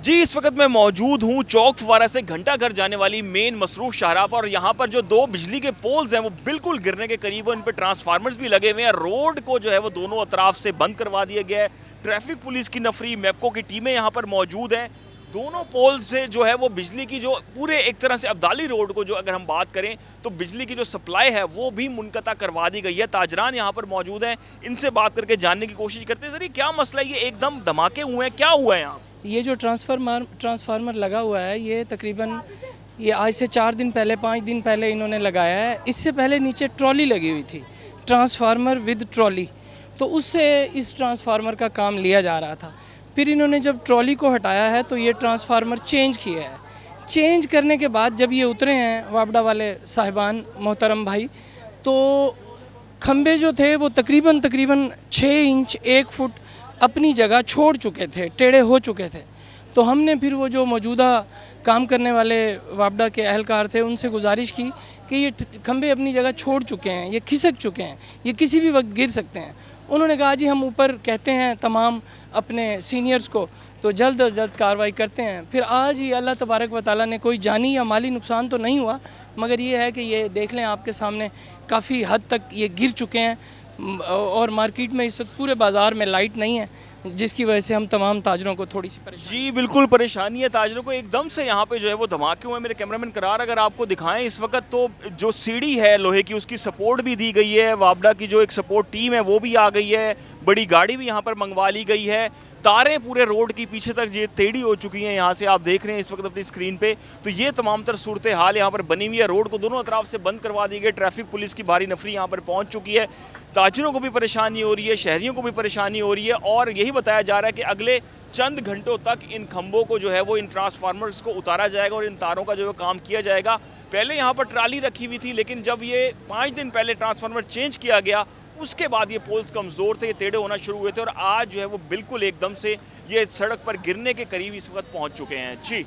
जी, इस वक्त मैं मौजूद हूँ चौक फवारा से घंटा घर जाने वाली मेन मसरूफ शाहराह पर, और यहाँ पर जो दो बिजली के पोल्स हैं वो बिल्कुल गिरने के करीब है। इन पर ट्रांसफार्मर्स भी लगे हुए हैं। रोड को जो है वो दोनों अतराफ से बंद करवा दिया गया है। ट्रैफिक पुलिस की नफरी, मैप्को की टीमें यहाँ पर मौजूद हैं। दोनों पोल से जो है वो बिजली की जो पूरे एक तरह से अब्दाली रोड को जो अगर हम बात करें तो बिजली की जो सप्लाई है वो भी मुनक़ता करवा दी गई है। ताजरान यहाँ पर मौजूद हैं, इनसे बात करके जानने की कोशिश करते हैं। सर, ये क्या मसला है? ये एकदम धमाके हुए हैं, क्या हुआ है यहाँ? ये जो ट्रांसफार्मर लगा हुआ है ये तकरीबन ये आज से 4 दिन पहले 5 दिन पहले इन्होंने लगाया है। इससे पहले नीचे ट्रॉली लगी हुई थी, ट्रांसफार्मर विद ट्रॉली, तो उससे इस ट्रांसफार्मर का काम लिया जा रहा था। फिर इन्होंने जब ट्रॉली को हटाया है तो ये ट्रांसफार्मर चेंज किया है। चेंज करने के बाद जब ये उतरे हैं वापडा वाले साहिबान मोहतरम भाई, तो खंबे जो थे वो तकरीबन 6 इंच 1 फुट अपनी जगह छोड़ चुके थे, टेढ़े हो चुके थे। तो हमने फिर वो जो मौजूदा काम करने वाले वापडा के अहलकार थे उनसे गुजारिश की कि ये खंबे अपनी जगह छोड़ चुके हैं, ये खिसक चुके हैं, ये किसी भी वक्त गिर सकते हैं। उन्होंने कहा जी हम ऊपर कहते हैं तमाम अपने सीनियर्स को, तो जल्द अज जल्द कार्रवाई करते हैं। फिर आज ही अल्लाह तबारक व तआला ने कोई जानी या माली नुकसान तो नहीं हुआ, मगर ये है कि ये देख लें आपके सामने काफ़ी हद तक ये गिर चुके हैं। और मार्केट में इस वक्त पूरे बाज़ार में लाइट नहीं है, जिसकी वजह से हम तमाम ताजरों को थोड़ी सी परेशानी। जी बिल्कुल परेशानी है ताजरों को। एकदम से यहाँ पे जो है वो धमाके हुए। मेरे कैमरामैन करार अगर आपको दिखाएं इस वक्त, तो जो सीढ़ी है लोहे की उसकी सपोर्ट भी दी गई है। वापडा की जो एक सपोर्ट टीम है वो भी आ गई है, बड़ी गाड़ी भी यहाँ पर मंगवा ली गई है। तारें पूरे रोड की पीछे तक ये टेढ़ी हो चुकी हैं। यहाँ से आप देख रहे हैं इस वक्त अपनी स्क्रीन पे, तो ये तमाम तर सूरत हाल यहाँ पर बनी हुई है। रोड को दोनों अतराफ से बंद करवा दी गई। ट्रैफिक पुलिस की भारी नफरी यहाँ पर पहुँच चुकी है। ताजिरों को भी परेशानी हो रही है, शहरियों को भी परेशानी हो रही है, और यही बताया जा रहा है कि अगले चंद घंटों तक इन खंभों को जो है वो इन ट्रांसफार्मर्स को उतारा जाएगा और इन तारों का जो है काम किया जाएगा। पहले यहाँ पर ट्राली रखी हुई थी, लेकिन जब ये 5 दिन पहले ट्रांसफार्मर चेंज किया गया उसके बाद ये पोल्स कमज़ोर थे, ये टेढ़े होना शुरू हुए थे, और आज जो है वो बिल्कुल एकदम से ये सड़क पर गिरने के करीब इस वक्त पहुँच चुके हैं। जी।